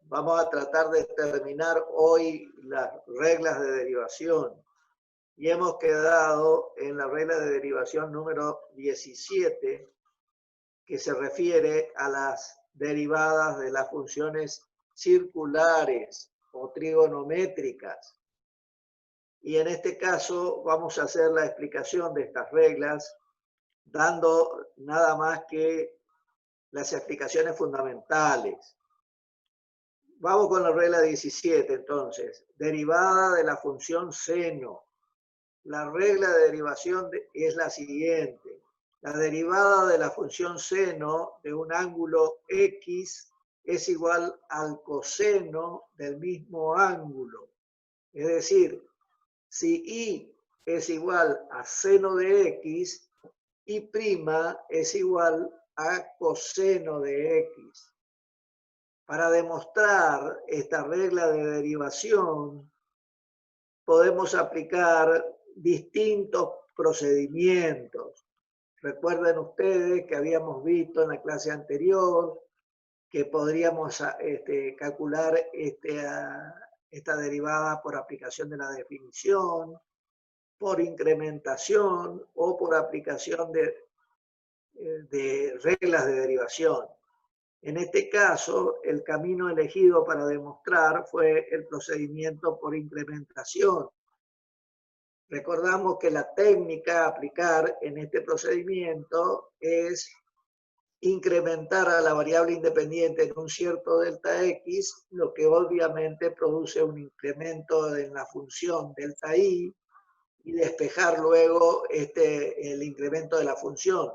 Vamos a tratar de terminar hoy las reglas de derivación. Y hemos quedado en la regla de derivación número 17, que se refiere a las derivadas de las funciones circulares o trigonométricas. Y en este caso vamos a hacer la explicación de estas reglas, dando nada más que las explicaciones fundamentales. Vamos con la regla 17 entonces. Derivada de la función seno. La regla de derivación es la siguiente. La derivada de la función seno de un ángulo X es igual al coseno del mismo ángulo. Es decir, si Y es igual a seno de X, Y' es igual a coseno de X. Para demostrar esta regla de derivación, podemos aplicar distintos procedimientos. Recuerden ustedes que habíamos visto en la clase anterior que podríamos calcular esta derivada por aplicación de la definición, por incrementación o por aplicación de reglas de derivación. En este caso, el camino elegido para demostrar fue el procedimiento por incrementación. Recordamos que la técnica a aplicar en este procedimiento es incrementar a la variable independiente en un cierto delta x, lo que obviamente produce un incremento en la función delta y despejar luego el incremento de la función.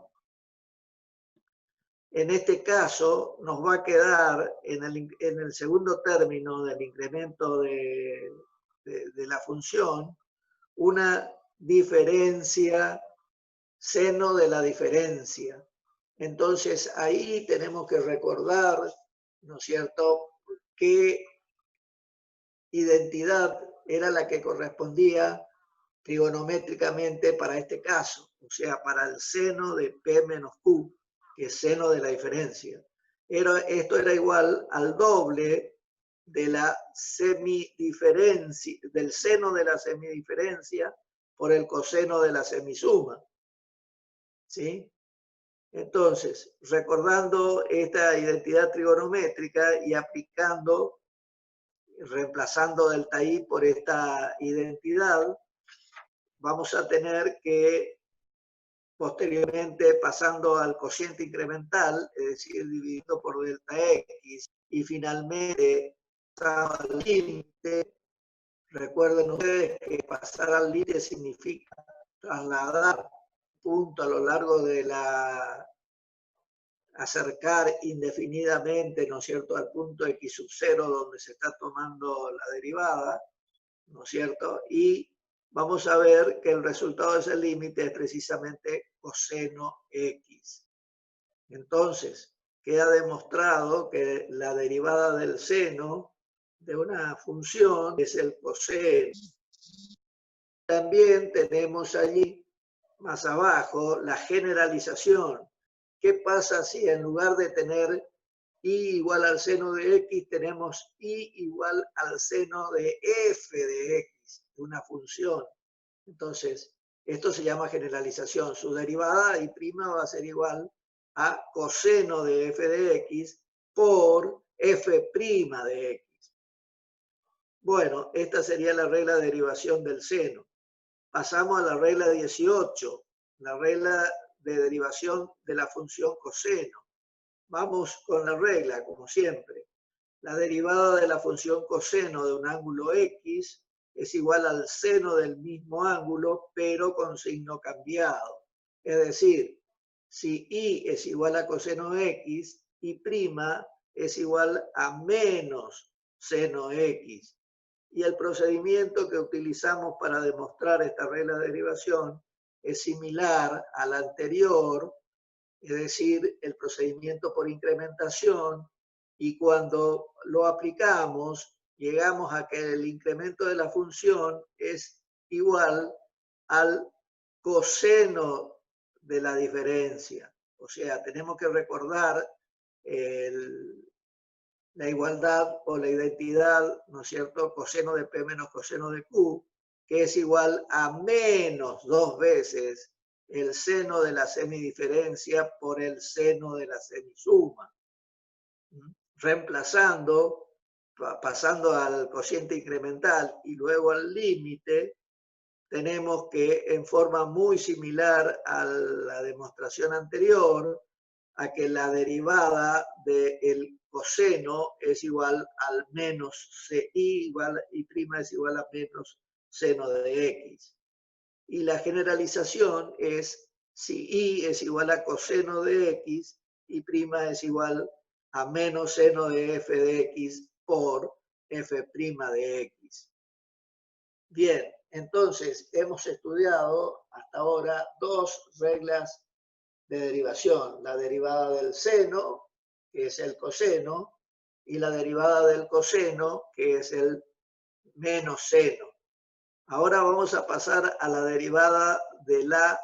En este caso nos va a quedar en el segundo término del incremento de la función una diferencia seno de la diferencia. Entonces ahí tenemos que recordar, ¿no es cierto?, qué identidad era la que correspondía trigonométricamente para este caso, o sea, para el seno de P menos Q, que es seno de la diferencia. Esto era igual al doble de la semidiferencia, del seno de la semidiferencia por el coseno de la semisuma. ¿Sí? Entonces, recordando esta identidad trigonométrica y aplicando, reemplazando delta i por esta identidad, vamos a tener que posteriormente, pasando al cociente incremental, es decir, dividido por delta x, y finalmente pasar al límite. Recuerden ustedes que pasar al límite significa trasladar punto a lo largo de acercar indefinidamente, ¿no es cierto?, al punto x sub 0 donde se está tomando la derivada, ¿no es cierto? Y vamos a ver que el resultado de ese límite es precisamente coseno x. Entonces, queda demostrado que la derivada del seno de una función es el coseno. También tenemos allí, más abajo, la generalización. ¿Qué pasa si en lugar de tener y igual al seno de x, tenemos y igual al seno de f de x, de una función? Entonces, esto se llama generalización. Su derivada y prima va a ser igual a coseno de f de x por f' de x. Bueno, esta sería la regla de derivación del seno. Pasamos a la regla 18, la regla de derivación de la función coseno. Vamos con la regla, como siempre. La derivada de la función coseno de un ángulo x es igual al seno del mismo ángulo, pero con signo cambiado. Es decir, si y es igual a coseno x, y' es igual a menos seno x. Y el procedimiento que utilizamos para demostrar esta regla de derivación es similar al anterior, es decir, el procedimiento por incrementación, y cuando lo aplicamos, llegamos a que el incremento de la función es igual al coseno de la diferencia. O sea, tenemos que recordar la igualdad o la identidad, ¿no es cierto?, coseno de P menos coseno de Q, que es igual a menos 2 veces el seno de la semidiferencia por el seno de la semisuma. Reemplazando, pasando al cociente incremental y luego al límite, tenemos que en forma muy similar a la demostración anterior, a que la derivada del coseno es igual al menos CI igual y prima es igual a menos seno de X. Y la generalización es si I es igual a coseno de X y prima es igual a menos seno de f de X por f' de X. Bien, entonces hemos estudiado hasta ahora dos reglas de derivación, la derivada del seno, que es el coseno, y la derivada del coseno, que es el menos seno. Ahora vamos a pasar a la derivada de la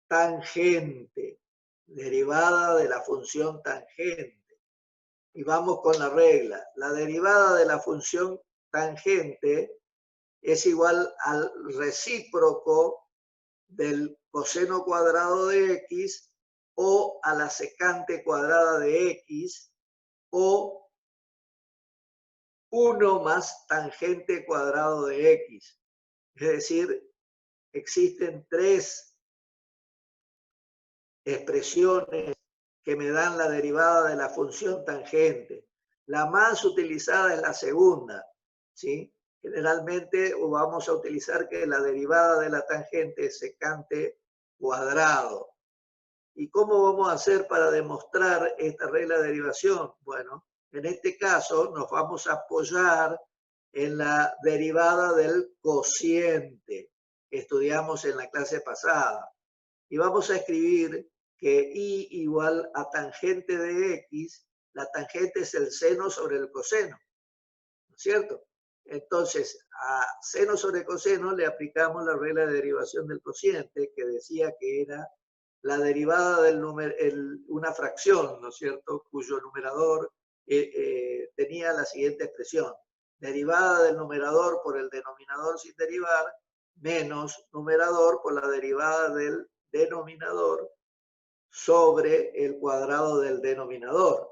tangente, derivada de la función tangente. Y vamos con la regla. La derivada de la función tangente es igual al recíproco del coseno cuadrado de X o a la secante cuadrada de X o 1 más tangente cuadrado de X. Es decir, existen tres expresiones que me dan la derivada de la función tangente. La más utilizada es la segunda, ¿sí? Generalmente vamos a utilizar que la derivada de la tangente es secante cuadrado. ¿Y cómo vamos a hacer para demostrar esta regla de derivación? Bueno, en este caso nos vamos a apoyar en la derivada del cociente que estudiamos en la clase pasada. Y vamos a escribir que I igual a tangente de X, la tangente es el seno sobre el coseno, ¿no es cierto? Entonces, a seno sobre coseno le aplicamos la regla de derivación del cociente, que decía que era la derivada del número, una fracción, ¿no es cierto?, cuyo numerador tenía la siguiente expresión: derivada del numerador por el denominador sin derivar, menos numerador por la derivada del denominador sobre el cuadrado del denominador.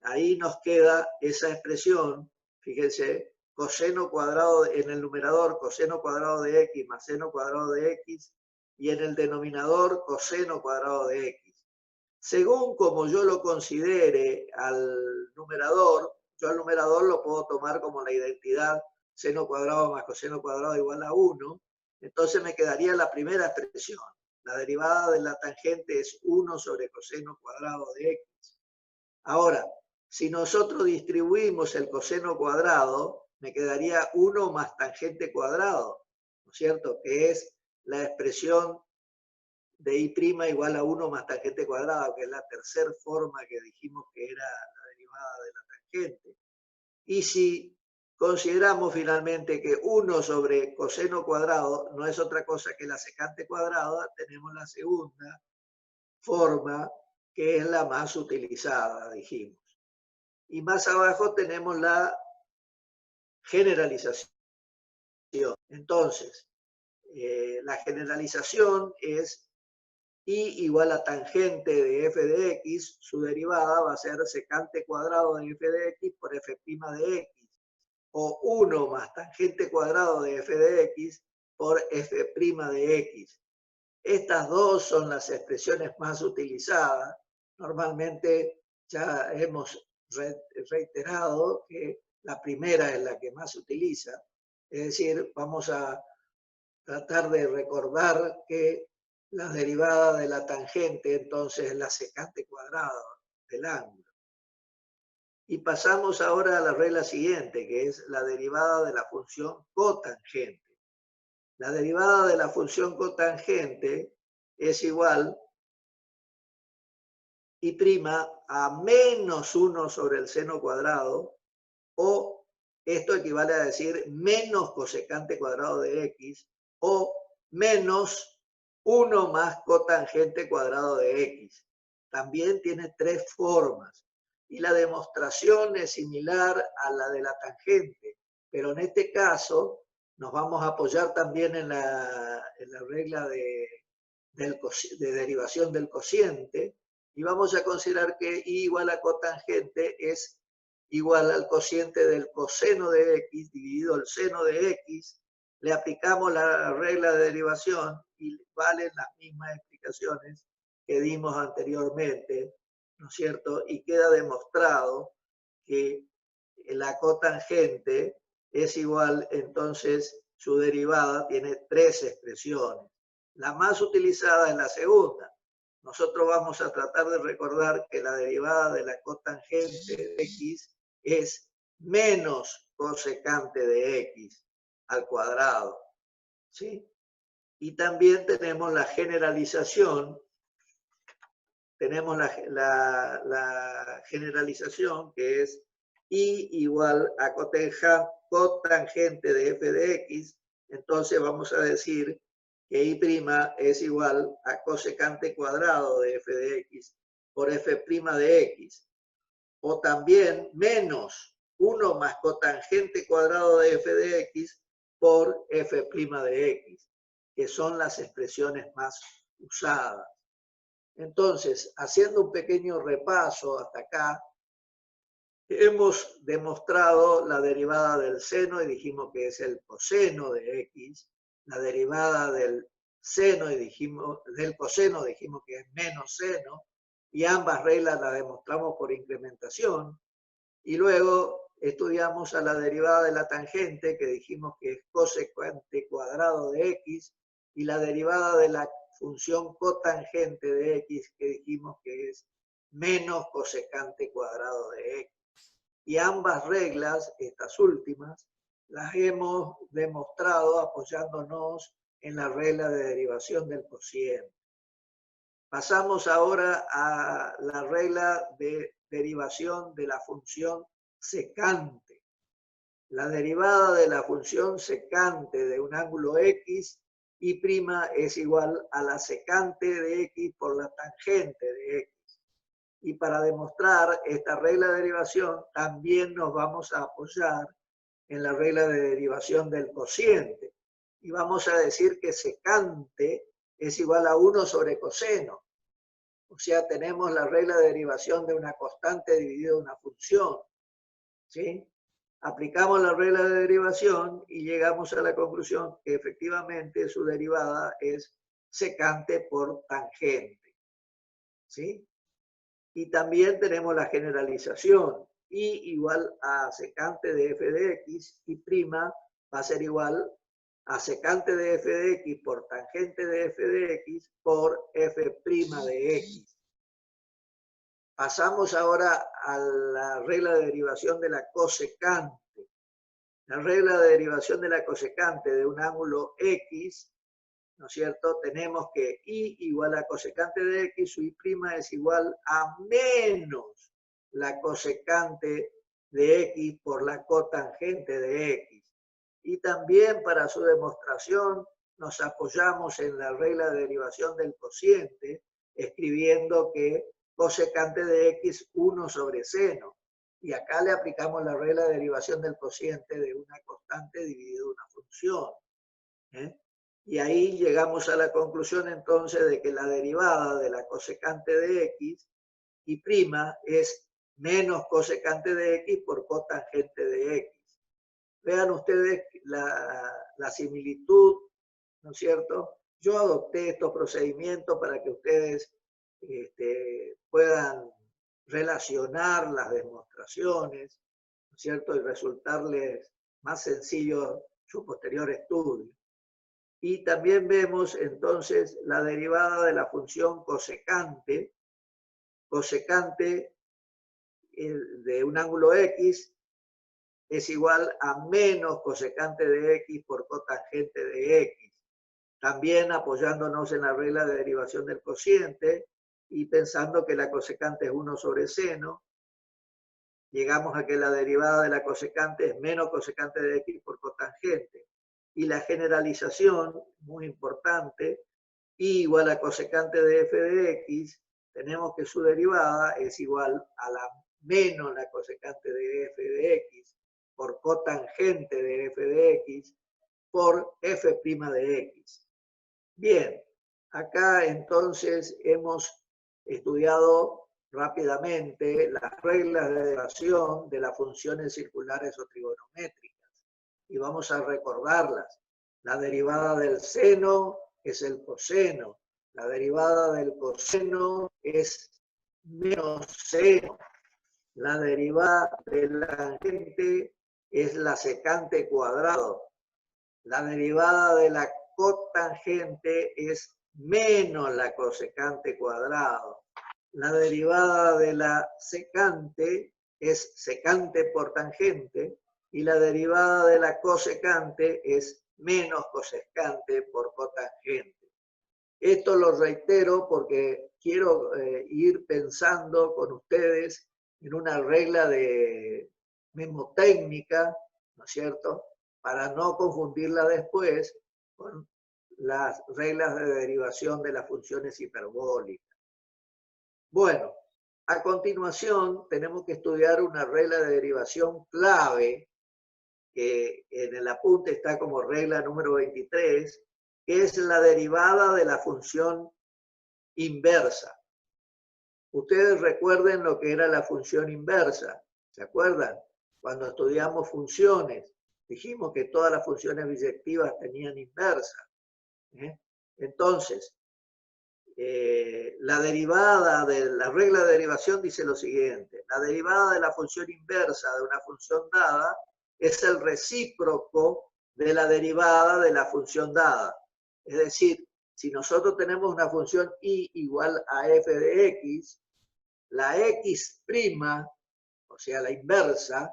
Ahí nos queda esa expresión, fíjense, coseno cuadrado en el numerador, coseno cuadrado de X más seno cuadrado de X, y en el denominador coseno cuadrado de X. Según como yo lo considere al numerador, yo al numerador lo puedo tomar como la identidad seno cuadrado más coseno cuadrado igual a 1, entonces me quedaría la primera expresión. La derivada de la tangente es 1 sobre coseno cuadrado de X. Ahora, si nosotros distribuimos el coseno cuadrado, me quedaría 1 más tangente cuadrado, ¿no es cierto? Que es la expresión de I' igual a 1 más tangente cuadrado, que es la tercera forma que dijimos que era la derivada de la tangente. Y si consideramos finalmente que 1 sobre coseno cuadrado no es otra cosa que la secante cuadrada, tenemos la segunda forma, que es la más utilizada, dijimos. Y más abajo tenemos la generalización. Entonces, la generalización es I igual a tangente de f de x, su derivada va a ser secante cuadrado de f de x por f' de x, o 1 más tangente cuadrado de f de x por f' de x. Estas dos son las expresiones más utilizadas. Normalmente ya hemos reiterado que la primera es la que más se utiliza. Es decir, vamos a tratar de recordar que la derivada de la tangente entonces es la secante cuadrada del ángulo. Y pasamos ahora a la regla siguiente, que es la derivada de la función cotangente. La derivada de la función cotangente es igual I' a menos 1 sobre el seno cuadrado, o esto equivale a decir menos cosecante cuadrado de X, o menos 1 más cotangente cuadrado de X. También tiene tres formas. y la demostración es similar a la de la tangente, pero en este caso nos vamos a apoyar también en la regla de derivación del cociente, y vamos a considerar que I igual a cotangente es igual al cociente del coseno de X dividido el seno de X. Le aplicamos la regla de derivación y valen las mismas explicaciones que dimos anteriormente, ¿no es cierto? Y queda demostrado que la cotangente es igual, entonces su derivada tiene tres expresiones. La más utilizada es la segunda. Nosotros vamos a tratar de recordar que la derivada de la cotangente de X es menos cosecante de X al cuadrado, ¿sí? Y también tenemos la generalización, la generalización que es I igual a cotangente de f de X, entonces vamos a decir que I' es igual a cosecante cuadrado de f de X por f' de X. O también menos 1 más cotangente cuadrado de f de X por f' de X, que son las expresiones más usadas. Entonces, haciendo un pequeño repaso hasta acá, hemos demostrado la derivada del seno y dijimos que es el coseno de X, la derivada del seno y del coseno dijimos que es menos seno, y ambas reglas las demostramos por incrementación, y luego estudiamos a la derivada de la tangente, que dijimos que es cosecante cuadrado de X, y la derivada de la función cotangente de X, que dijimos que es menos cosecante cuadrado de X. Y ambas reglas, estas últimas, las hemos demostrado apoyándonos en la regla de derivación del cociente. Pasamos ahora a la regla de derivación de la función secante. La derivada de la función secante de un ángulo X, Y' es igual a la secante de X por la tangente de X. Y para demostrar esta regla de derivación, también nos vamos a apoyar en la regla de derivación del cociente. Y vamos a decir que secante es igual a 1 sobre coseno. O sea, tenemos la regla de derivación de una constante dividida una función, ¿sí? Aplicamos la regla de derivación y llegamos a la conclusión que efectivamente su derivada es secante por tangente, ¿sí? Y también tenemos la generalización. Y igual a secante de f de x, y' va a ser igual a secante de f de x por tangente de f de x por f' de x. Pasamos ahora a la regla de derivación de la cosecante. La regla de derivación de la cosecante de un ángulo X, ¿no es cierto? Tenemos que I igual a cosecante de X, su I' es igual a menos la cosecante de X por la cotangente de X. Y también para su demostración nos apoyamos en la regla de derivación del cociente, escribiendo que cosecante de X 1 sobre seno. Y acá le aplicamos la regla de derivación del cociente de una constante dividido una función. Y ahí llegamos a la conclusión entonces de que la derivada de la cosecante de X, Y' es menos cosecante de X por cotangente de X. Vean ustedes la similitud, ¿no es cierto? Yo adopté estos procedimientos para que ustedes puedan relacionar las demostraciones, ¿no es cierto? Y resultarles más sencillo su posterior estudio. Y también vemos entonces la derivada de la función cosecante de un ángulo X es igual a menos cosecante de X por cotangente de X. También apoyándonos en la regla de derivación del cociente y pensando que la cosecante es 1 sobre seno, llegamos a que la derivada de la cosecante es menos cosecante de X por cotangente. Y la generalización, muy importante, Y igual a cosecante de f de X, tenemos que su derivada es igual a la menos la cosecante de f de x por cotangente de f de x por f' de x. Bien, acá entonces hemos estudiado rápidamente las reglas de derivación de las funciones circulares o trigonométricas y vamos a recordarlas. La derivada del seno es el coseno, la derivada del coseno es menos seno, la derivada de la tangente es la secante cuadrado, la derivada de la cotangente es menos la cosecante cuadrado. La derivada de la secante es secante por tangente y la derivada de la cosecante es menos cosecante por cotangente. Esto lo reitero porque quiero ir pensando con ustedes en una regla de memotécnica, ¿no es cierto?, para no confundirla después con las reglas de derivación de las funciones hiperbólicas. Bueno, a continuación tenemos que estudiar una regla de derivación clave, que en el apunte está como regla número 23, que es la derivada de la función inversa. Ustedes recuerden lo que era la función inversa, ¿se acuerdan? Cuando estudiamos funciones, dijimos que todas las funciones biyectivas tenían inversa. Entonces, la derivada de la regla de derivación dice lo siguiente: la derivada de la función inversa de una función dada es el recíproco de la derivada de la función dada. Es decir, si nosotros tenemos una función y igual a f de x, la x', o sea, la inversa,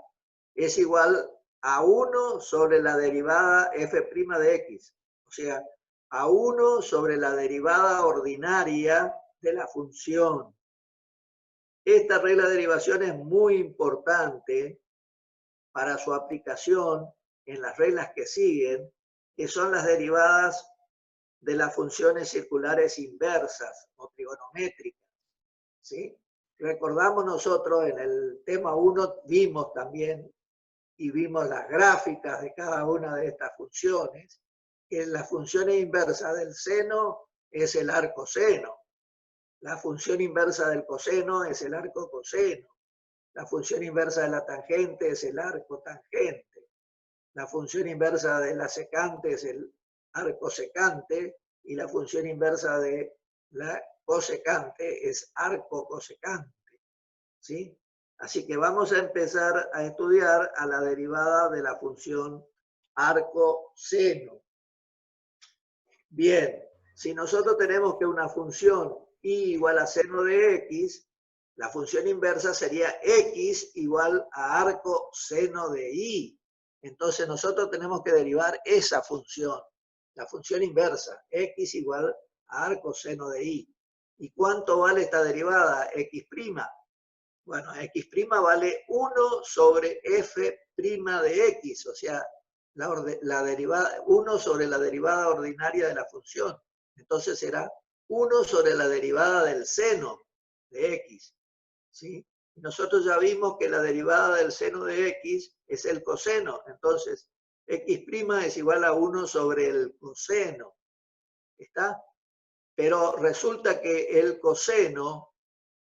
es igual a 1 sobre la derivada f' de x. O sea, a 1 sobre la derivada ordinaria de la función. Esta regla de derivación es muy importante para su aplicación en las reglas que siguen, que son las derivadas de las funciones circulares inversas o trigonométricas. ¿Sí? Recordamos nosotros en el tema 1 vimos también y vimos las gráficas de cada una de estas funciones, que las funciones inversas del seno es el arco seno, la función inversa del coseno es el arco coseno, la función inversa de la tangente es el arco tangente, la función inversa de la secante es el arco secante y la función inversa de la cosecante es arco cosecante. ¿Sí? Así que vamos a empezar a estudiar a la derivada de la función arco-seno. Bien, si nosotros tenemos que una función y igual a seno de x, la función inversa sería x igual a arco seno de y. Entonces nosotros tenemos que derivar esa función, la función inversa, x igual a arco seno de y. ¿Y cuánto vale esta derivada? X'. Bueno, x' vale 1 sobre f' de x, o sea, la derivada, 1 sobre la derivada ordinaria de la función. Entonces será 1 sobre la derivada del seno de x. ¿Sí? Nosotros ya vimos que la derivada del seno de x es el coseno. Entonces, x' es igual a 1 sobre el coseno. ¿Está? Pero resulta que el coseno,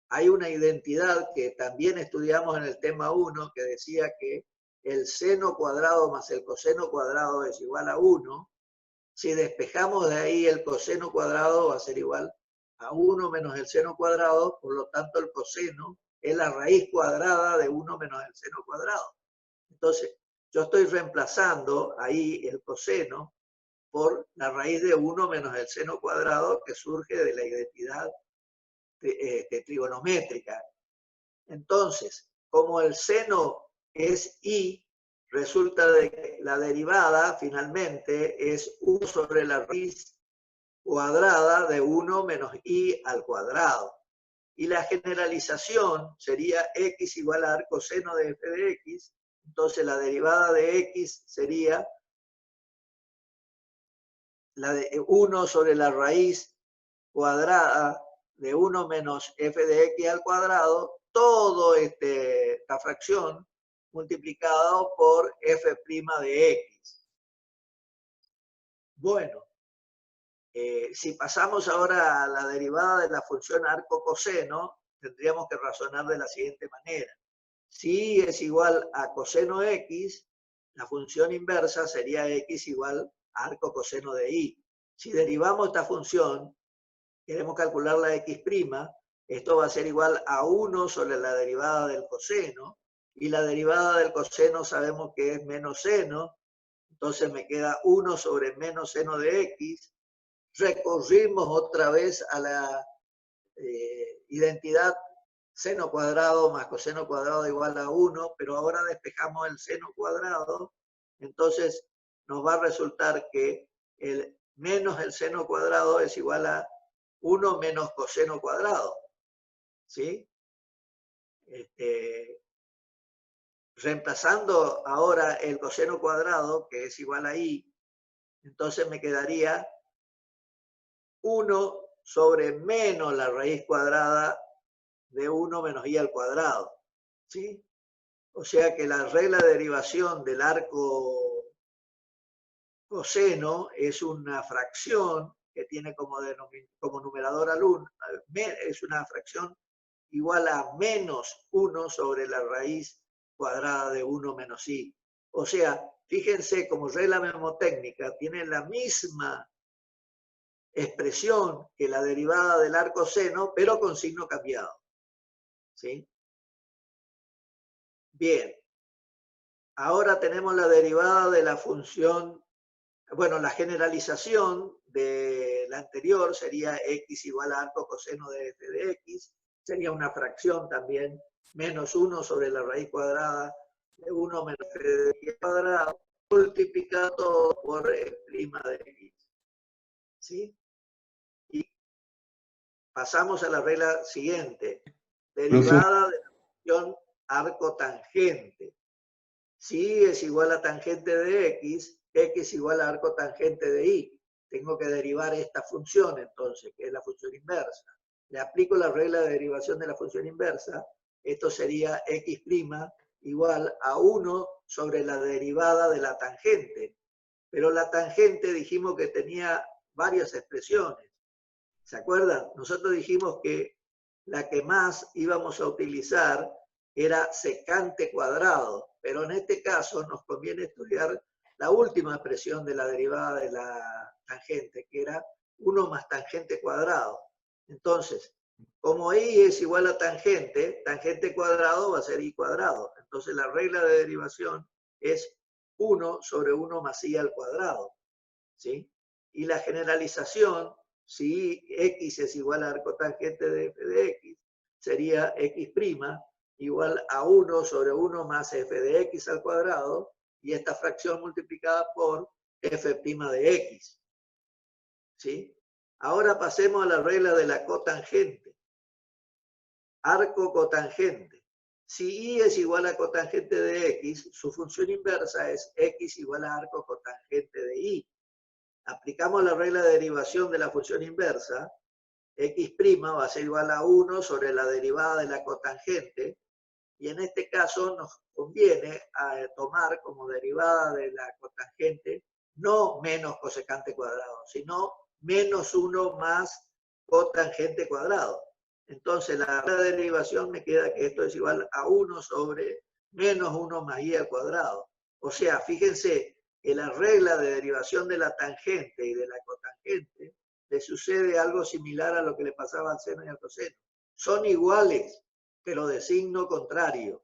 hay una identidad que también estudiamos en el tema 1, que decía que el seno cuadrado más el coseno cuadrado es igual a 1. Si despejamos de ahí el coseno cuadrado va a ser igual a 1 menos el seno cuadrado, por lo tanto el coseno es la raíz cuadrada de 1 menos el seno cuadrado. Entonces, yo estoy reemplazando ahí el coseno por la raíz de 1 menos el seno cuadrado que surge de la identidad trigonométrica. Entonces, como el seno es y, resulta de que la derivada finalmente es 1 sobre la raíz cuadrada de 1 menos y al cuadrado. Y la generalización sería x igual a arco seno de f de x. Entonces la derivada de x sería la de 1 sobre la raíz cuadrada de 1 menos f de x al cuadrado, toda esta fracción multiplicado por f' de x. Bueno, si pasamos ahora a la derivada de la función arco coseno, tendríamos que razonar de la siguiente manera. Si y es igual a coseno x, la función inversa sería x igual a arco coseno de y. Si derivamos esta función, queremos calcular la x', esto va a ser igual a 1 sobre la derivada del coseno, y la derivada del coseno sabemos que es menos seno, entonces me queda 1 sobre menos seno de x. Recorrimos otra vez a la identidad seno cuadrado más coseno cuadrado igual a 1, pero ahora despejamos el seno cuadrado, entonces nos va a resultar que el menos el seno cuadrado es igual a 1 menos coseno cuadrado. ¿Sí? Reemplazando ahora el coseno cuadrado, que es igual a y, entonces me quedaría 1 sobre menos la raíz cuadrada de 1 menos y al cuadrado. ¿Sí? O sea que la regla de derivación del arco coseno es una fracción que tiene como numerador al 1, es una fracción igual a menos 1 sobre la raíz cuadrada de 1 menos i. O sea, fíjense, como regla mnemotécnica, tiene la misma expresión que la derivada del arco seno, pero con signo cambiado. ¿Sí? Bien. Ahora tenemos la derivada de la función, bueno, la generalización de la anterior sería x igual a arco coseno de f de x, sería una fracción también, menos 1 sobre la raíz cuadrada de 1 menos f de x cuadrado, multiplicado por f' de x. ¿Sí? Y pasamos a la regla siguiente, derivada de la función arco tangente. Si y es igual a tangente de x, x igual a arco tangente de y. Tengo que derivar esta función entonces, que es la función inversa. Le aplico la regla de derivación de la función inversa. Esto sería x' igual a 1 sobre la derivada de la tangente. Pero la tangente dijimos que tenía varias expresiones. ¿Se acuerdan? Nosotros dijimos que la que más íbamos a utilizar era secante cuadrado, pero en este caso nos conviene estudiar la última expresión de la derivada de la tangente, que era 1 más tangente cuadrado. Entonces, como y es igual a tangente, tangente cuadrado va a ser y cuadrado. Entonces la regla de derivación es 1 sobre 1 más y al cuadrado. ¿Sí? Y la generalización, si x es igual a arco tangente de f de x, sería x' igual a 1 sobre 1 más f de x al cuadrado, y esta fracción multiplicada por f' de x. ¿Sí? Ahora pasemos a la regla de la cotangente. Arco cotangente. Si y es igual a cotangente de x, su función inversa es x igual a arco cotangente de y. Aplicamos la regla de derivación de la función inversa, x' va a ser igual a 1 sobre la derivada de la cotangente, y en este caso nos conviene tomar como derivada de la cotangente no menos cosecante cuadrado, sino menos 1 más cotangente cuadrado. Entonces la derivación me queda que esto es igual a 1 sobre menos 1 más y al cuadrado. O sea, fíjense que la regla de derivación de la tangente y de la cotangente le sucede algo similar a lo que le pasaba al seno y al coseno. Son iguales, pero de signo contrario.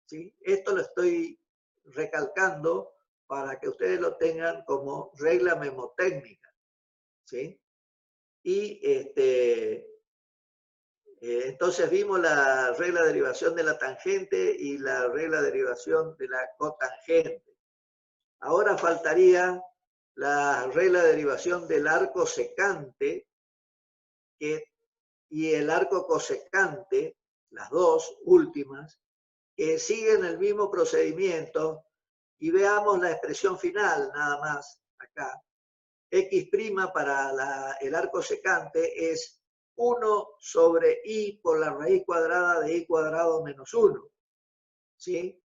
¿Sí? Esto lo estoy recalcando para que ustedes lo tengan como regla mnemotécnica. ¿Sí? Y entonces vimos la regla de derivación de la tangente y la regla de derivación de la cotangente. Ahora faltaría la regla de derivación del arco secante y el arco cosecante, las dos últimas, que siguen el mismo procedimiento, y veamos la expresión final nada más acá. X' para el arco secante es 1 sobre i por la raíz cuadrada de i cuadrado menos 1. ¿Sí?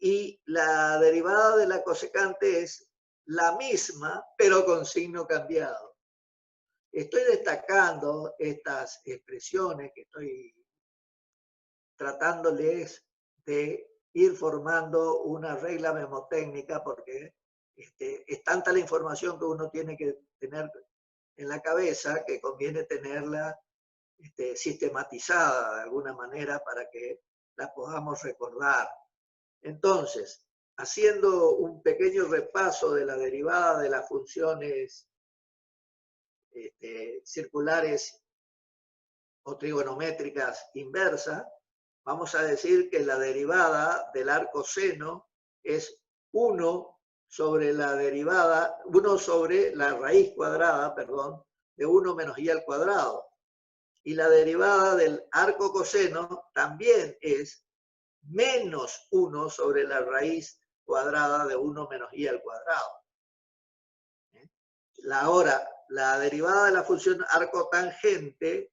Y la derivada de la cosecante es la misma, pero con signo cambiado. Estoy destacando estas expresiones que estoy tratándoles de ir formando una regla memotécnica porque es tanta la información que uno tiene que tener en la cabeza que conviene tenerla sistematizada de alguna manera para que la podamos recordar. Entonces, haciendo un pequeño repaso de la derivada de las funciones circulares o trigonométricas inversas, vamos a decir que la derivada del arco seno es 1 sobre la derivada, 1 sobre la raíz cuadrada, perdón, de 1 menos i al cuadrado. Y la derivada del arco coseno también es menos 1 sobre la raíz cuadrada de 1 menos i al cuadrado. Ahora, la derivada de la función arco tangente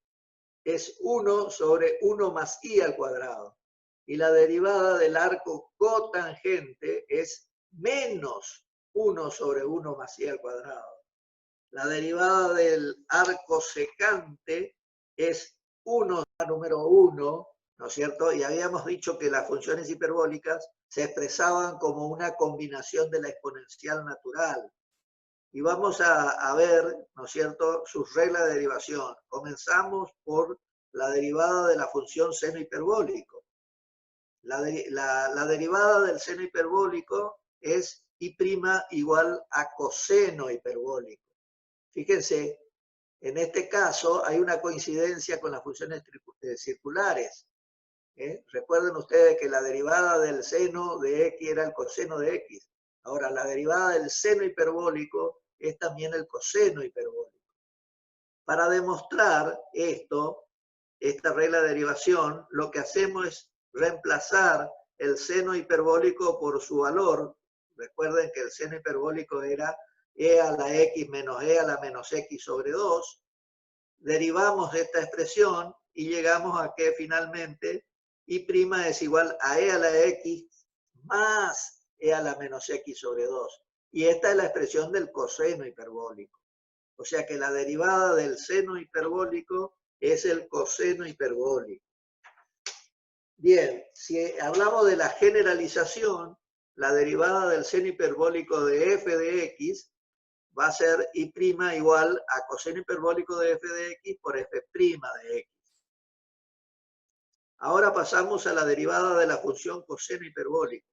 es 1 sobre 1 más i al cuadrado. Y la derivada del arco cotangente es menos 1 sobre 1 más i al cuadrado. La derivada del arco secante es 1 número 1, ¿no es cierto? Y habíamos dicho que las funciones hiperbólicas se expresaban como una combinación de la exponencial natural. Y vamos a ver, ¿no es cierto?, sus reglas de derivación. Comenzamos por la derivada de la función seno hiperbólico. La derivada del seno hiperbólico es i' igual a coseno hiperbólico. Fíjense, en este caso hay una coincidencia con las funciones circulares. Recuerden ustedes que la derivada del seno de x era el coseno de x. Ahora, la derivada del seno hiperbólico es también el coseno hiperbólico. Para demostrar esto, esta regla de derivación, lo que hacemos es reemplazar el seno hiperbólico por su valor. Recuerden que el seno hiperbólico era e a la x menos e a la menos x sobre 2. Derivamos esta expresión y llegamos a que finalmente i' es igual a e a la x más e a la menos x sobre 2. Y esta es la expresión del coseno hiperbólico. O sea que la derivada del seno hiperbólico es el coseno hiperbólico. Bien, si hablamos de la generalización, la derivada del seno hiperbólico de f de x va a ser i' igual a coseno hiperbólico de f de x por f' de x. Ahora pasamos a la derivada de la función coseno hiperbólico.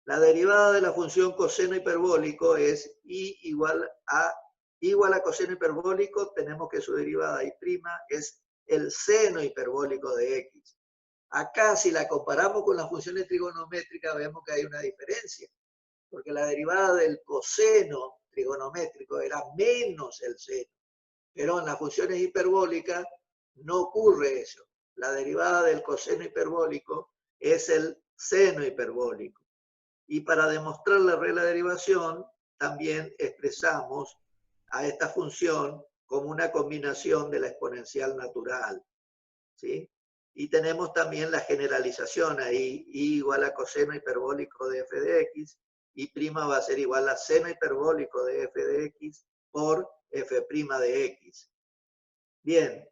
La derivada de la función coseno hiperbólico es i igual a coseno hiperbólico, tenemos que su derivada i' es el seno hiperbólico de x. Acá, si la comparamos con las funciones trigonométricas, vemos que hay una diferencia, porque la derivada del coseno trigonométrico era menos el seno. Pero en las funciones hiperbólicas no ocurre eso. La derivada del coseno hiperbólico es el seno hiperbólico. Y para demostrar la regla de derivación, también expresamos a esta función como una combinación de la exponencial natural. ¿Sí? Y tenemos también la generalización ahí, i igual a coseno hiperbólico de f de x, i' va a ser igual a seno hiperbólico de f de x por f' de x. Bien,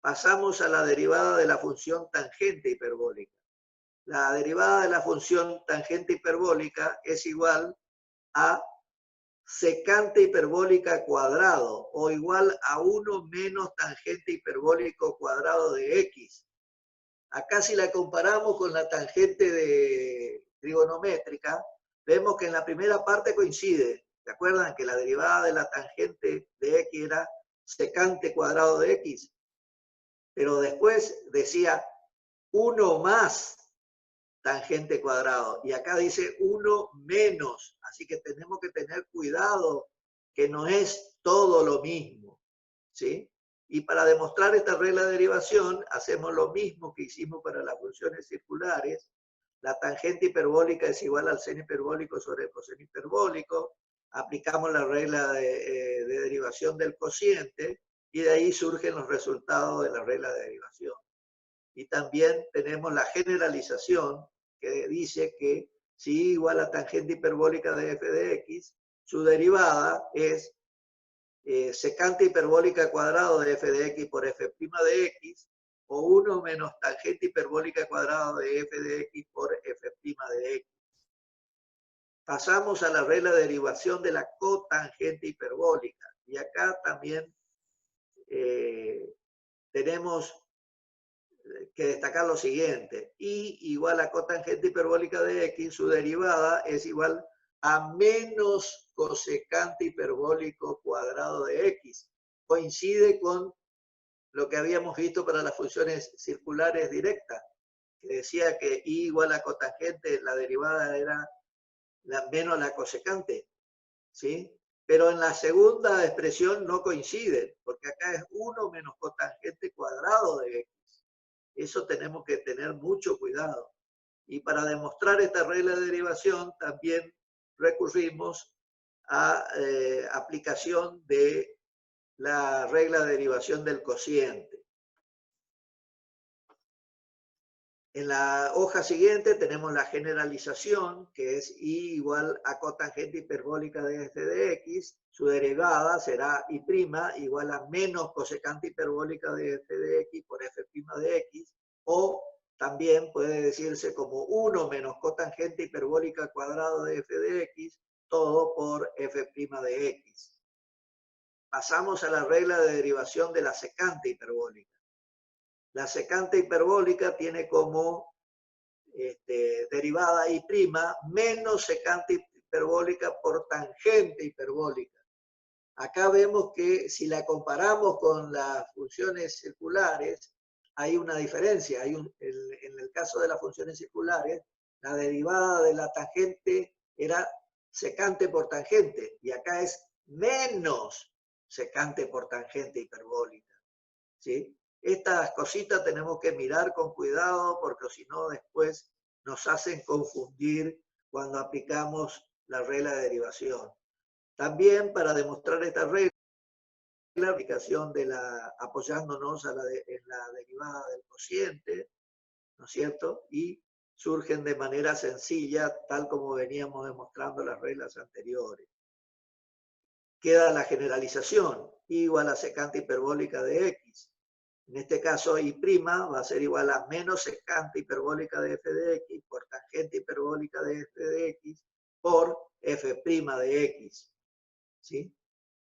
pasamos a la derivada de la función tangente hiperbólica. La derivada de la función tangente hiperbólica es igual a secante hiperbólica cuadrado o igual a 1 menos tangente hiperbólico cuadrado de x. Acá si la comparamos con la tangente trigonométrica, vemos que en la primera parte coincide. ¿Se acuerdan que la derivada de la tangente de x era secante cuadrado de x? Pero después decía 1 más tangente cuadrado. Y acá dice 1 menos. Así que tenemos que tener cuidado que no es todo lo mismo. ¿Sí? Y para demostrar esta regla de derivación, hacemos lo mismo que hicimos para las funciones circulares. La tangente hiperbólica es igual al seno hiperbólico sobre el coseno hiperbólico. Aplicamos la regla de derivación del cociente y de ahí surgen los resultados de la regla de derivación. Y también tenemos la generalización que dice que si y igual a tangente hiperbólica de f de x, su derivada es secante hiperbólica cuadrado de f de x por f' de x, o 1 menos tangente hiperbólica cuadrado de f de x por f' de x. Pasamos a la regla de derivación de la cotangente hiperbólica. Y acá también tenemos que destacar lo siguiente. Y igual a cotangente hiperbólica de x, su derivada es igual a menos cosecante hiperbólico cuadrado de x. Coincide con lo que habíamos visto para las funciones circulares directas, que decía que y igual a cotangente, la derivada era menos la cosecante, ¿sí? Pero en la segunda expresión no coincide, porque acá es 1 menos cotangente cuadrado de x. Eso tenemos que tener mucho cuidado. Y para demostrar esta regla de derivación también recurrimos a aplicación de la regla de derivación del cociente. En la hoja siguiente tenemos la generalización, que es y igual a cotangente hiperbólica de f de x. Su derivada será y' igual a menos cosecante hiperbólica de f de x por f' de x, o también puede decirse como 1 menos cotangente hiperbólica cuadrado de f de x, todo por f' de x. Pasamos a la regla de derivación de la secante hiperbólica. La secante hiperbólica tiene como derivada y' menos secante hiperbólica por tangente hiperbólica. Acá vemos que si la comparamos con las funciones circulares, hay una diferencia. En el caso de las funciones circulares, la derivada de la tangente era secante por tangente, y acá es menos secante por tangente hiperbólica, ¿sí? Estas cositas tenemos que mirar con cuidado, porque si no después nos hacen confundir cuando aplicamos la regla de derivación. También para demostrar esta regla, la aplicación de apoyándonos en la derivada del cociente, ¿no es cierto? Y surgen de manera sencilla, tal como veníamos demostrando las reglas anteriores. Queda la generalización, igual a secante hiperbólica de x. En este caso, y' va a ser igual a menos secante hiperbólica de f de x por tangente hiperbólica de f de x por f' de x, ¿sí?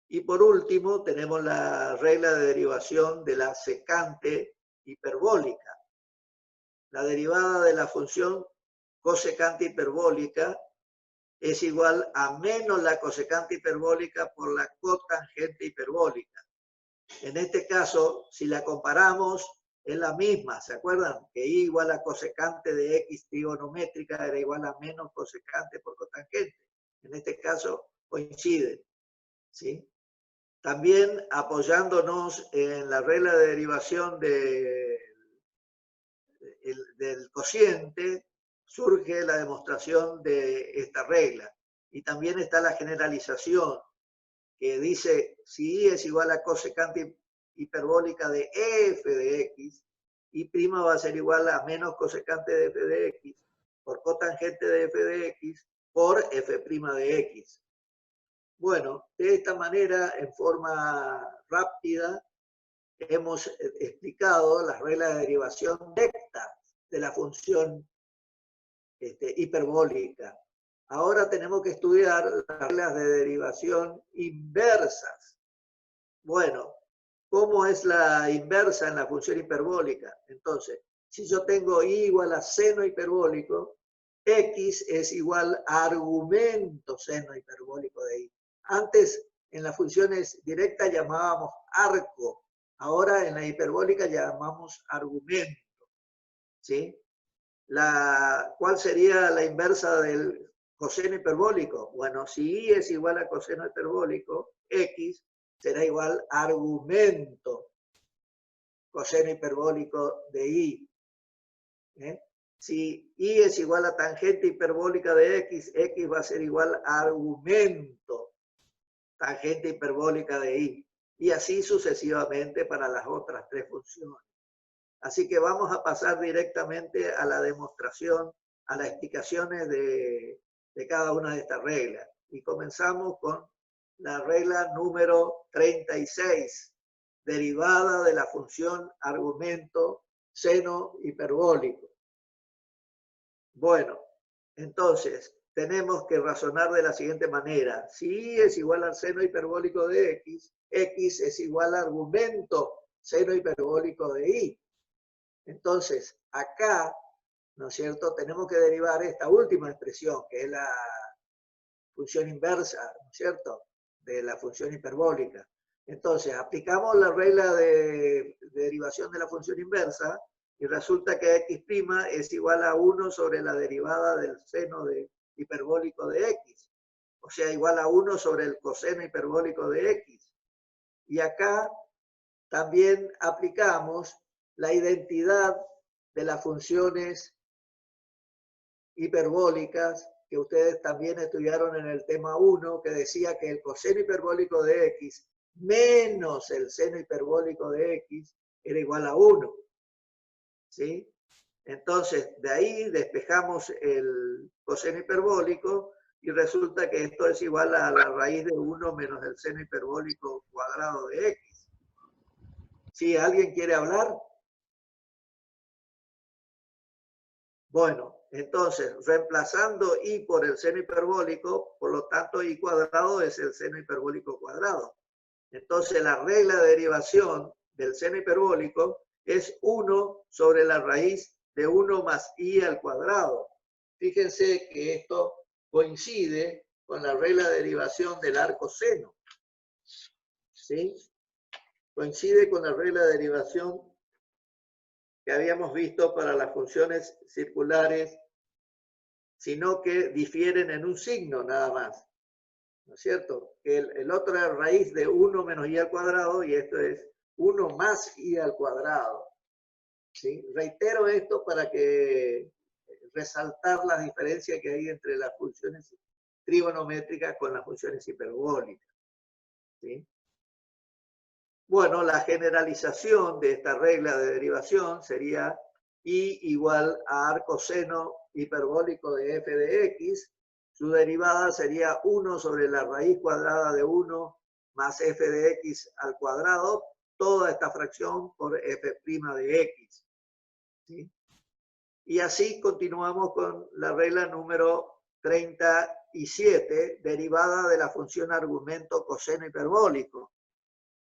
Y por último, tenemos la regla de derivación de la secante hiperbólica. La derivada de la función cosecante hiperbólica es igual a menos la cosecante hiperbólica por la cotangente hiperbólica. En este caso, si la comparamos, es la misma, ¿se acuerdan? Que y igual a cosecante de x trigonométrica era igual a menos cosecante por cotangente. En este caso, coinciden, ¿sí? También apoyándonos en la regla de derivación del cociente, surge la demostración de esta regla. Y también está la generalización, que dice si y es igual a cosecante hiperbólica de f de x, y' va a ser igual a menos cosecante de f de x por cotangente de f de x por f' de x. Bueno, de esta manera, en forma rápida, hemos explicado las reglas de derivación directa de la función hiperbólica. Ahora tenemos que estudiar las reglas de derivación inversas. Bueno, ¿cómo es la inversa en la función hiperbólica? Entonces, si yo tengo y igual a seno hiperbólico, x es igual a argumento seno hiperbólico de y. Antes, en las funciones directas llamábamos arco. Ahora, en la hiperbólica llamamos argumento, ¿sí? ¿Cuál sería la inversa del coseno hiperbólico? Bueno, si y es igual a coseno hiperbólico, x será igual a argumento coseno hiperbólico de y. Si y es igual a tangente hiperbólica de x, x va a ser igual a argumento tangente hiperbólica de y. y así sucesivamente para las otras tres funciones. Así que vamos a pasar directamente a la demostración, a las explicaciones de cada una de estas reglas. Y comenzamos con la regla número 36, derivada de la función argumento seno hiperbólico. Bueno, entonces tenemos que razonar de la siguiente manera. Si y es igual al seno hiperbólico de x, x es igual al argumento seno hiperbólico de y. Entonces, acá, ¿no es cierto?, tenemos que derivar esta última expresión, que es la función inversa, ¿no es cierto?, de la función hiperbólica. Entonces, aplicamos la regla de derivación de la función inversa y resulta que x' es igual a 1 sobre la derivada del seno hiperbólico de x. O sea, igual a 1 sobre el coseno hiperbólico de x. Y acá también aplicamos la identidad de las funciones hiperbólicas que ustedes también estudiaron en el tema 1, que decía que el coseno hiperbólico de x menos el seno hiperbólico de x era igual a 1. ¿Sí? Entonces, de ahí despejamos el coseno hiperbólico y resulta que esto es igual a la raíz de 1 menos el seno hiperbólico cuadrado de x. ¿Sí? ¿Alguien quiere hablar? Bueno, entonces, reemplazando y por el seno hiperbólico, por lo tanto, y cuadrado es el seno hiperbólico cuadrado. Entonces, la regla de derivación del seno hiperbólico es 1 sobre la raíz de 1 más i al cuadrado. Fíjense que esto coincide con la regla de derivación del arco seno. ¿Sí? Coincide con la regla de derivación que habíamos visto para las funciones circulares, sino que difieren en un signo nada más. ¿No es cierto? El otro es raíz de 1 menos i al cuadrado y esto es 1 más i al cuadrado. ¿Sí? Reitero esto para que resaltar la diferencia que hay entre las funciones trigonométricas con las funciones hiperbólicas. ¿Sí? Bueno, la generalización de esta regla de derivación sería i igual a arco seno hiperbólico de f de x. Su derivada sería 1 sobre la raíz cuadrada de 1 más f de x al cuadrado, toda esta fracción por f' de x. ¿Sí? Y así continuamos con la regla número 37, derivada de la función argumento coseno hiperbólico.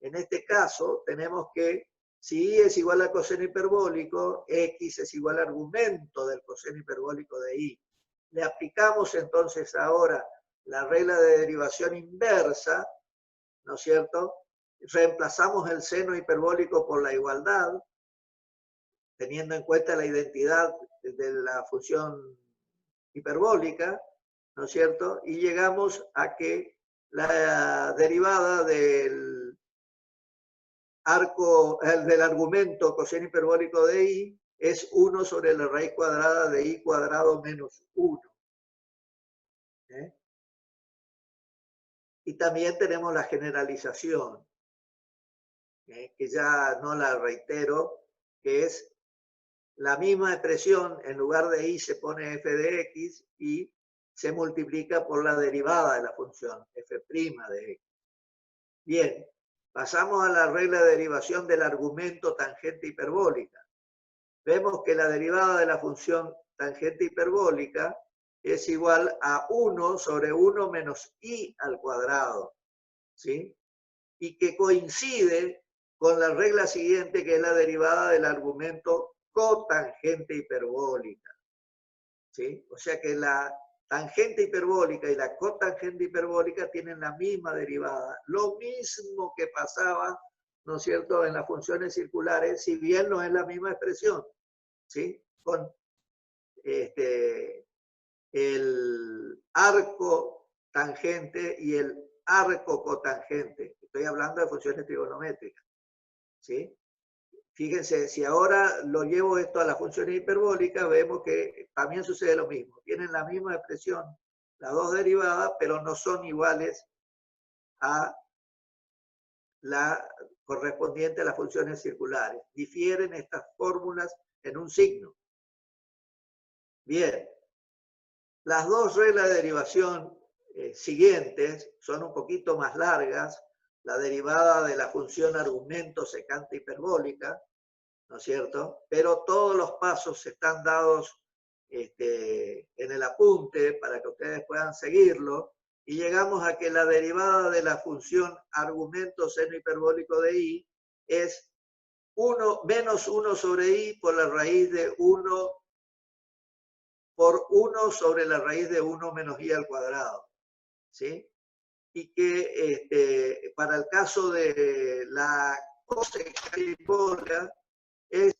En este caso, tenemos que si i es igual a coseno hiperbólico, x es igual al argumento del coseno hiperbólico de i. Le aplicamos entonces ahora la regla de derivación inversa, ¿no es cierto? Reemplazamos el seno hiperbólico por la igualdad, teniendo en cuenta la identidad de la función hiperbólica, ¿no es cierto? Y llegamos a que la derivada del del argumento coseno hiperbólico de i es 1 sobre la raíz cuadrada de i cuadrado menos 1. Y también tenemos la generalización, que ya no la reitero, que es la misma expresión, en lugar de i se pone f de x y se multiplica por la derivada de la función, f' de x. Bien, pasamos a la regla de derivación del argumento tangente hiperbólica. Vemos que la derivada de la función tangente hiperbólica es igual a 1 sobre 1 menos i al cuadrado, ¿sí? Y que coincide con la regla siguiente, que es la derivada del argumento cotangente hiperbólica, ¿sí? O sea que la tangente hiperbólica y la cotangente hiperbólica tienen la misma derivada. Lo mismo que pasaba, ¿no es cierto?, en las funciones circulares, si bien no es la misma expresión, ¿sí? Con el arco tangente y el arco cotangente. Estoy hablando de funciones trigonométricas, ¿sí? Fíjense, si ahora lo llevo esto a las funciones hiperbólicas, vemos que también sucede lo mismo. Tienen la misma expresión, las dos derivadas, pero no son iguales a la correspondiente a las funciones circulares. Difieren estas fórmulas en un signo. Bien, las dos reglas de derivación siguientes son un poquito más largas. La derivada de la función argumento secante hiperbólica, ¿no es cierto? Pero todos los pasos están dados en el apunte para que ustedes puedan seguirlo. Y llegamos a que la derivada de la función argumento seno hiperbólico de i es 1 menos 1 sobre i por la raíz de 1 por 1 sobre la raíz de 1 menos i al cuadrado. ¿Sí? Y que para el caso de la cosecha hipérbola es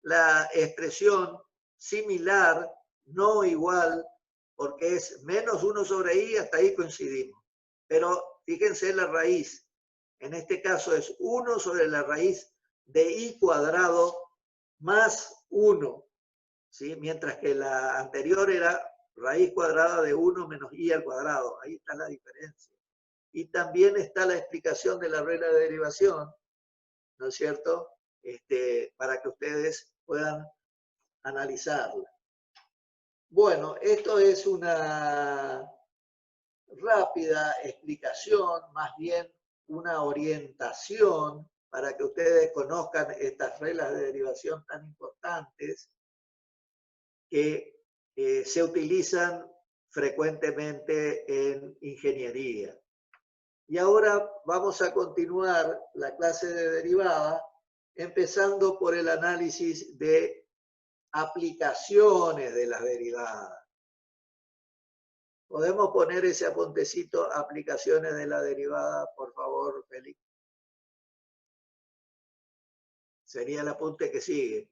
la expresión similar, no igual, porque es menos 1 sobre i, hasta ahí coincidimos. Pero fíjense la raíz. En este caso es 1 sobre la raíz de i cuadrado más 1. ¿Sí? Mientras que la anterior era raíz cuadrada de 1 menos i al cuadrado. Ahí está la diferencia. Y también está la explicación de la regla de derivación, ¿no es cierto? Para que ustedes puedan analizarla. Bueno, esto es una rápida explicación, más bien una orientación para que ustedes conozcan estas reglas de derivación tan importantes que se utilizan frecuentemente en ingeniería. Y ahora vamos a continuar la clase de derivada, empezando por el análisis de aplicaciones de las derivadas. ¿Podemos poner ese apuntecito, aplicaciones de la derivada, por favor, Félix? Sería el apunte que sigue.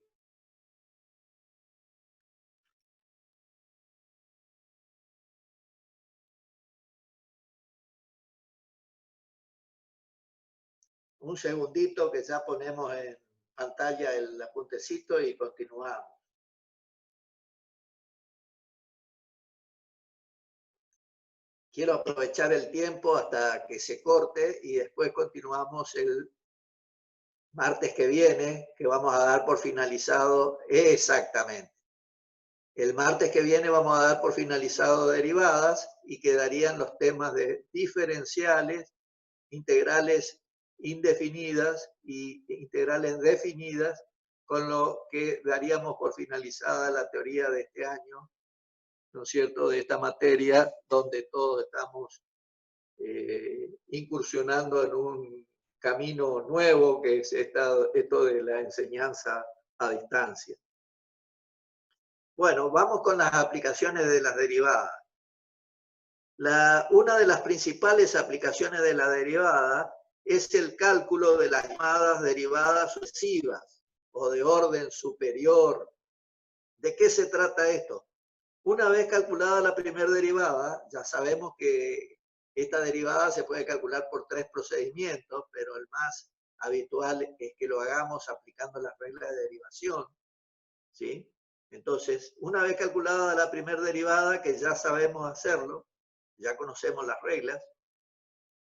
Un segundito que ya ponemos en pantalla el apuntecito y continuamos. Quiero aprovechar el tiempo hasta que se corte y después continuamos el martes que viene, que vamos a dar por finalizado exactamente. El martes que viene vamos a dar por finalizado derivadas y quedarían los temas de diferenciales, integrales indefinidas y integrales definidas, con lo que daríamos por finalizada la teoría de este año, ¿no es cierto?, de esta materia, donde todos estamos incursionando en un camino nuevo, que es esto de la enseñanza a distancia. Bueno, vamos con las aplicaciones de las derivadas. Una de las principales aplicaciones de la derivada es el cálculo de las llamadas derivadas sucesivas o de orden superior. ¿De qué se trata esto? Una vez calculada la primera derivada, ya sabemos que esta derivada se puede calcular por 3 procedimientos, pero el más habitual es que lo hagamos aplicando las reglas de derivación, ¿sí? Entonces, una vez calculada la primera derivada, que ya sabemos hacerlo, ya conocemos las reglas,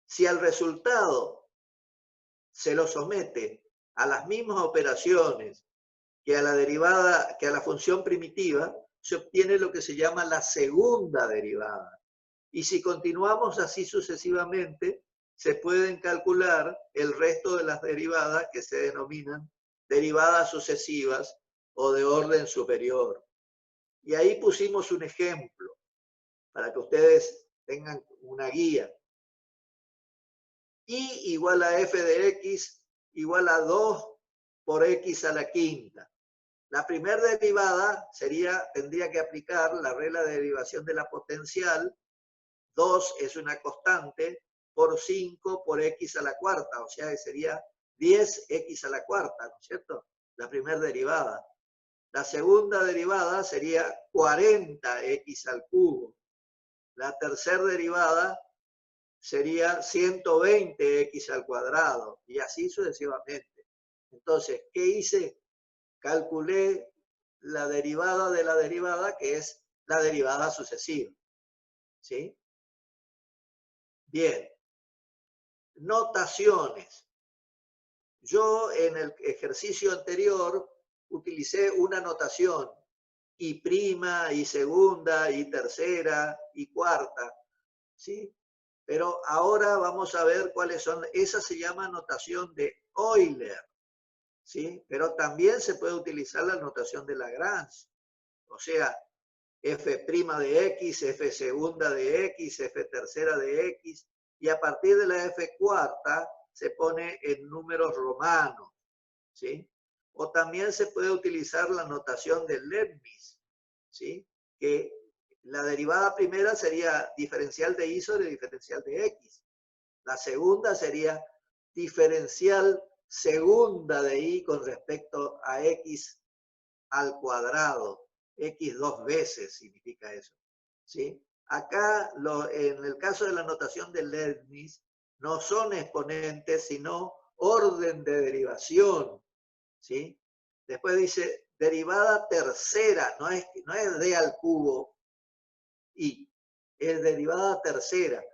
si al resultado se lo somete a las mismas operaciones que a la derivada, que a la función primitiva, se obtiene lo que se llama la segunda derivada. Y si continuamos así sucesivamente, se pueden calcular el resto de las derivadas que se denominan derivadas sucesivas o de orden superior. Y ahí pusimos un ejemplo para que ustedes tengan una guía. Y igual a f de x igual a 2 por x a la quinta. La primera derivada tendría que aplicar la regla de derivación de la potencial. 2 es una constante por 5 por x a la cuarta, o sea que sería 10x a la cuarta, ¿no es cierto? La primera derivada. La segunda derivada sería 40x al cubo. La tercera derivada sería 120x al cuadrado, y así sucesivamente. Entonces, ¿qué hice? Calculé la derivada de la derivada, que es la derivada sucesiva. ¿Sí? Bien. Notaciones. Yo en el ejercicio anterior utilicé una notación, y prima, y segunda, y tercera, y cuarta, ¿sí? Pero ahora vamos a ver cuáles son. Esa se llama notación de Euler, ¿sí? Pero también se puede utilizar la notación de Lagrange. O sea, f' de x, f segunda de x, f tercera de x, y a partir de la f cuarta se pone en números romanos, ¿sí? O también se puede utilizar la notación de Leibniz, ¿sí? Que la derivada primera sería diferencial de y sobre diferencial de x. La segunda sería diferencial segunda de y con respecto a x al cuadrado. X dos veces significa eso, ¿sí? Acá, en el caso de la notación de Leibniz, no son exponentes, sino orden de derivación, ¿sí? Después dice derivada tercera, no es d al cubo y, es derivada tercera.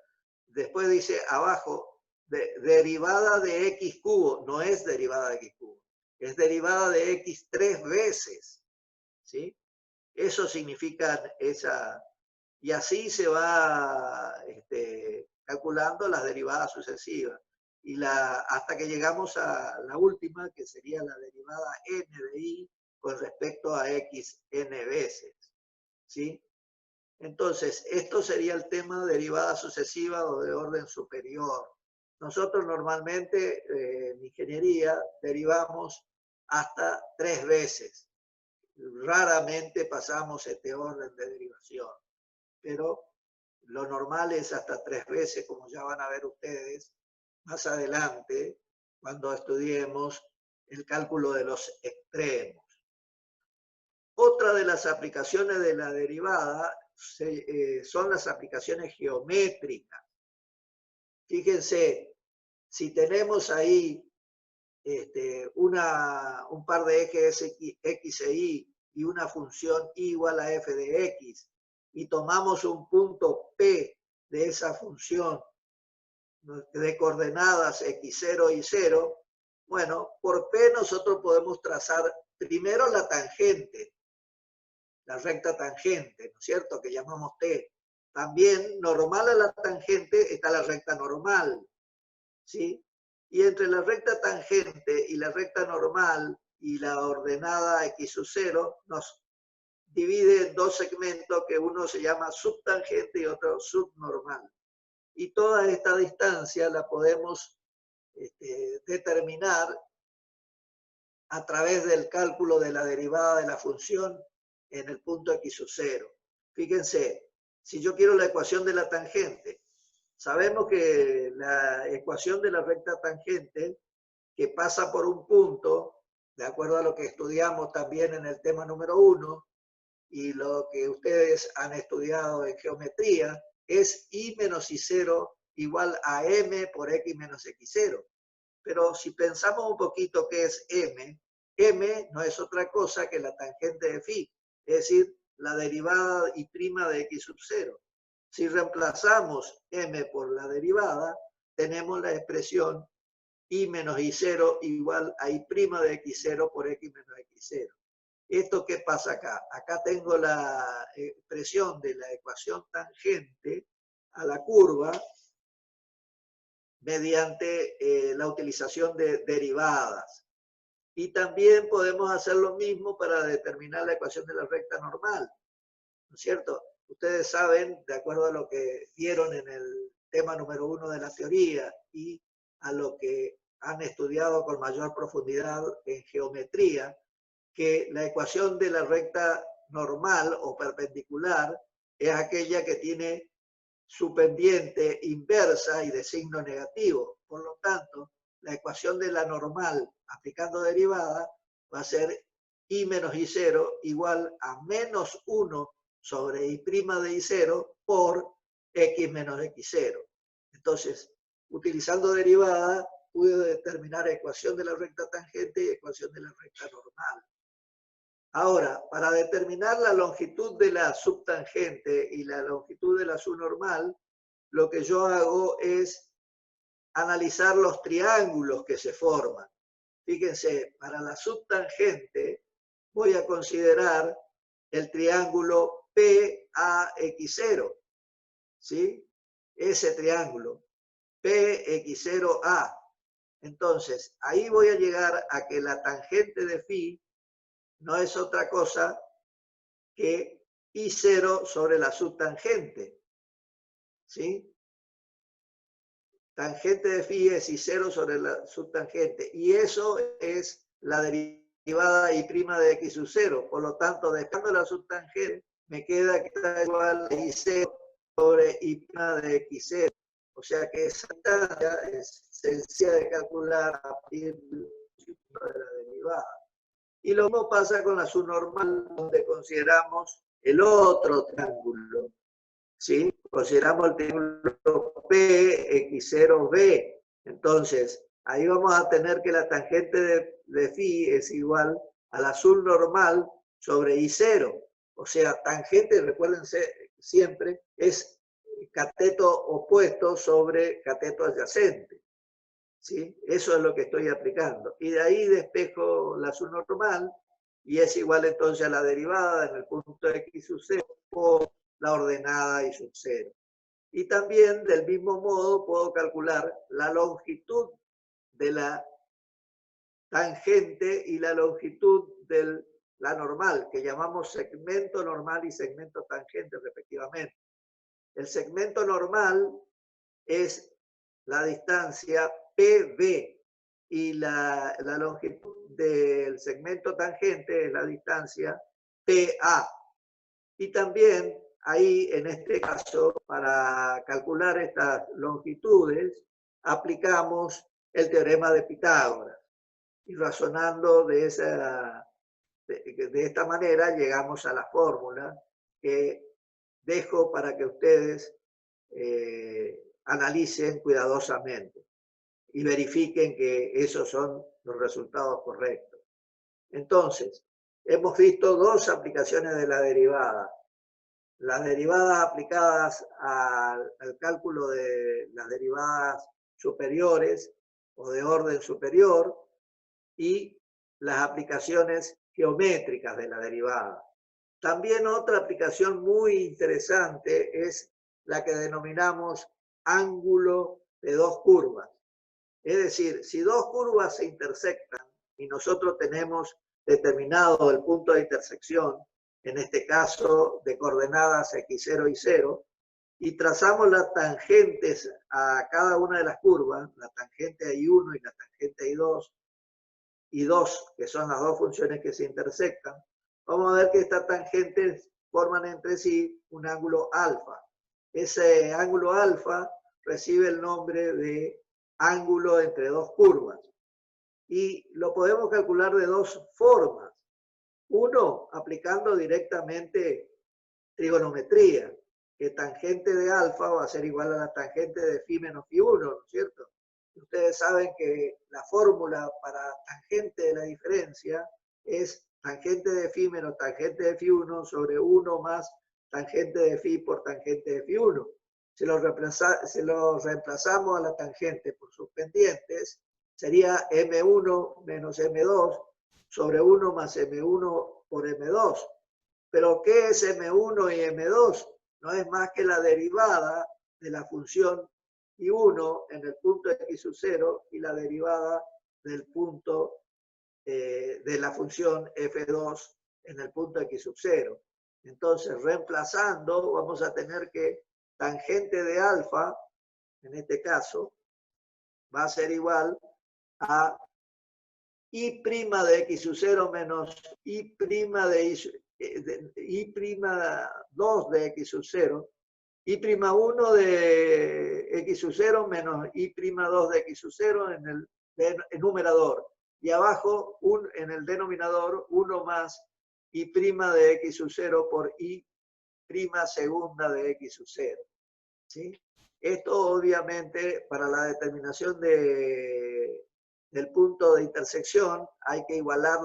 Después dice abajo, derivada de x cubo, no es derivada de x cubo, es derivada de x tres veces, ¿sí? Eso significa esa, y así se va calculando las derivadas sucesivas. Y hasta que llegamos a la última, que sería la derivada n de y con respecto a x n veces, ¿sí? Entonces, esto sería el tema de derivada sucesiva o de orden superior. Nosotros normalmente en ingeniería derivamos hasta 3 veces. Raramente pasamos este orden de derivación, pero lo normal es hasta 3 veces, como ya van a ver ustedes más adelante, cuando estudiemos el cálculo de los extremos. Otra de las aplicaciones de la derivada son las aplicaciones geométricas. Fíjense, si tenemos ahí un par de ejes x e y y una función y igual a f de x, y tomamos un punto P de esa función de coordenadas x0 y 0, bueno, por P nosotros podemos trazar primero la tangente, la recta tangente, ¿no es cierto?, que llamamos T. También normal a la tangente está la recta normal, ¿sí? Y entre la recta tangente y la recta normal y la ordenada x sub 0 nos divide en dos segmentos que uno se llama subtangente y otro subnormal. Y toda esta distancia la podemos determinar a través del cálculo de la derivada de la función en el punto x sub 0. Fíjense, si yo quiero la ecuación de la tangente, sabemos que la ecuación de la recta tangente, que pasa por un punto, de acuerdo a lo que estudiamos también en el tema número 1, y lo que ustedes han estudiado en geometría, es y menos y0 igual a m por x menos x0. Pero si pensamos un poquito qué es m, m no es otra cosa que la tangente de phi, es decir, la derivada y prima de x sub 0. Si reemplazamos m por la derivada, tenemos la expresión y menos y0 igual a y prima de x0 por x menos x0. ¿Esto qué pasa acá? Acá tengo la expresión de la ecuación tangente a la curva mediante la utilización de derivadas. Y también podemos hacer lo mismo para determinar la ecuación de la recta normal, ¿no es cierto? Ustedes saben, de acuerdo a lo que vieron en el tema número 1 de la teoría y a lo que han estudiado con mayor profundidad en geometría, que la ecuación de la recta normal o perpendicular es aquella que tiene su pendiente inversa y de signo negativo. Por lo tanto, la ecuación de la normal aplicando derivada va a ser y menos y0 igual a menos 1 sobre y' de y0 por x menos x0. Entonces, utilizando derivada, pude determinar ecuación de la recta tangente y ecuación de la recta normal. Ahora, para determinar la longitud de la subtangente y la longitud de la subnormal, lo que yo hago es analizar los triángulos que se forman. fíjense, para la subtangente voy a considerar el triángulo PAX0, ¿sí? Ese triángulo, PX0A. Entonces, ahí voy a llegar a que la tangente de phi no es otra cosa que I0 sobre la subtangente, ¿sí? Tangente de phi es I0 sobre la subtangente, y eso es la derivada I' de X sub 0. Por lo tanto, dejando la subtangente, me queda que está igual a I0 sobre I' de X0. O sea que esa distancia es sencilla de calcular a partir de la derivada. Y lo mismo pasa con la subnormal, donde consideramos el otro triángulo, ¿sí? Consideramos el triángulo PX0B. Entonces, ahí vamos a tener que la tangente de phi es igual a la subnormal sobre I0. O sea, tangente, recuérdense siempre, es cateto opuesto sobre cateto adyacente, ¿sí? Eso es lo que estoy aplicando. Y de ahí despejo la subnormal y es igual entonces a la derivada en el punto X sub 0 por la ordenada Y sub 0. Y también del mismo modo puedo calcular la longitud de la tangente y la longitud de la normal, que llamamos segmento normal y segmento tangente respectivamente. El segmento normal es la distancia PB y la longitud del segmento tangente es la distancia PA. Y también ahí, en este caso, para calcular estas longitudes, aplicamos el teorema de Pitágoras. Y razonando de esta manera, llegamos a la fórmula que dejo para que ustedes analicen cuidadosamente y verifiquen que esos son los resultados correctos. Entonces, hemos visto dos aplicaciones de la derivada. Las derivadas aplicadas al cálculo de las derivadas superiores o de orden superior y las aplicaciones geométricas de la derivada. También otra aplicación muy interesante es la que denominamos ángulo de dos curvas. Es decir, si dos curvas se intersectan y nosotros tenemos determinado el punto de intersección, en este caso de coordenadas x0 y 0, y trazamos las tangentes a cada una de las curvas, la tangente a I1 y la tangente a I2, y 2, que son las dos funciones que se intersectan, vamos a ver que estas tangentes forman entre sí un ángulo alfa. Ese ángulo alfa recibe el nombre de ángulo entre dos curvas. Y lo podemos calcular de dos formas. Uno, aplicando directamente trigonometría, que tangente de alfa va a ser igual a la tangente de phi menos phi1, ¿no es cierto? Ustedes saben que la fórmula para tangente de la diferencia es tangente de phi menos tangente de phi1 sobre 1 más tangente de phi por tangente de phi1. Si lo reemplazamos a la tangente por sus pendientes, sería m1 menos m2 sobre 1 más m1 por m2. Pero ¿qué es m1 y m2? No es más que la derivada de la función I1 en el punto x sub 0 y la derivada del punto de la función f2 en el punto x sub 0. Entonces, reemplazando, vamos a tener que tangente de alfa, en este caso, va a ser igual a I' de x sub 0 menos I' de I'2 de x sub 0, I'1 de x sub 0 menos I'2 de x sub 0 en el numerador. Y abajo, en el denominador, 1 más I' de x sub 0 por I' segunda de x sub 0. ¿Sí? Esto obviamente para la determinación del punto de intersección hay que igualar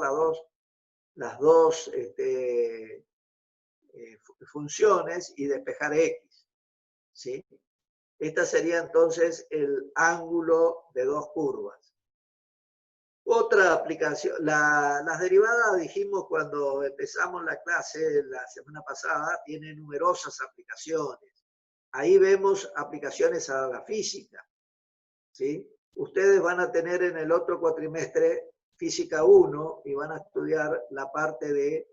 las dos funciones y despejar x. ¿Sí? Esta sería entonces el ángulo de dos curvas. Otra aplicación, las derivadas, dijimos cuando empezamos la clase la semana pasada, tienen numerosas aplicaciones. Ahí vemos aplicaciones a la física, ¿sí? Ustedes van a tener en el otro cuatrimestre Física 1 y van a estudiar la parte de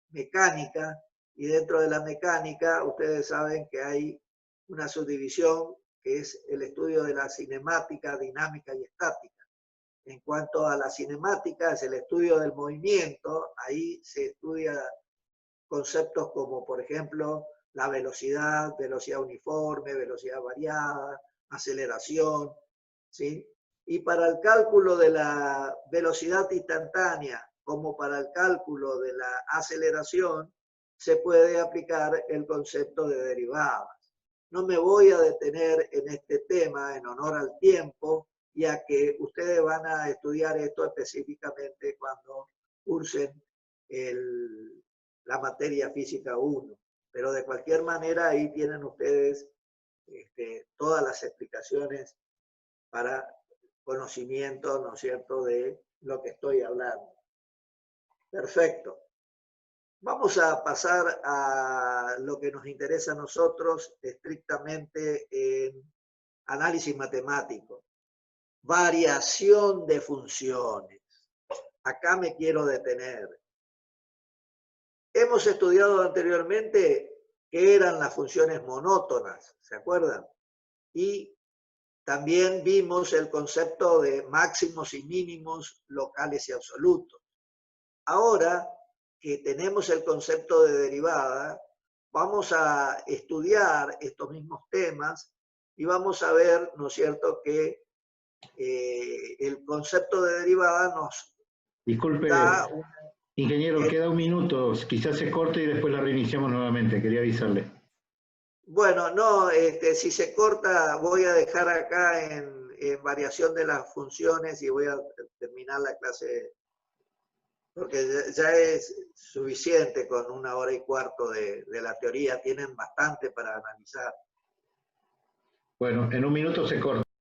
mecánica, y dentro de la mecánica ustedes saben que hay una subdivisión que es el estudio de la cinemática, dinámica y estática. En cuanto a la cinemática, es el estudio del movimiento. Ahí se estudia conceptos como, por ejemplo, la velocidad, velocidad uniforme, velocidad variada, aceleración, ¿sí? Y para el cálculo de la velocidad instantánea, como para el cálculo de la aceleración, se puede aplicar el concepto de derivadas. No me voy a detener en este tema en honor al tiempo, ya que ustedes van a estudiar esto específicamente cuando cursen la materia física 1. Pero de cualquier manera ahí tienen ustedes todas las explicaciones para conocimiento, ¿no es cierto?, de lo que estoy hablando. Perfecto. Vamos a pasar a lo que nos interesa a nosotros estrictamente en análisis matemático. Variación de funciones. Acá me quiero detener. Hemos estudiado anteriormente qué eran las funciones monótonas, ¿se acuerdan? Y también vimos el concepto de máximos y mínimos locales y absolutos. Ahora que tenemos el concepto de derivada, vamos a estudiar estos mismos temas y vamos a ver, ¿no es cierto?, que el concepto de derivada nos Disculpe, da ingeniero, queda un minuto, quizás se corte y después la reiniciamos nuevamente, quería avisarle. Bueno, no, si se corta, voy a dejar acá en variación de las funciones y voy a terminar la clase, porque ya es suficiente con 1 hora y cuarto de la teoría, tienen bastante para analizar. Bueno, en un minuto se corta.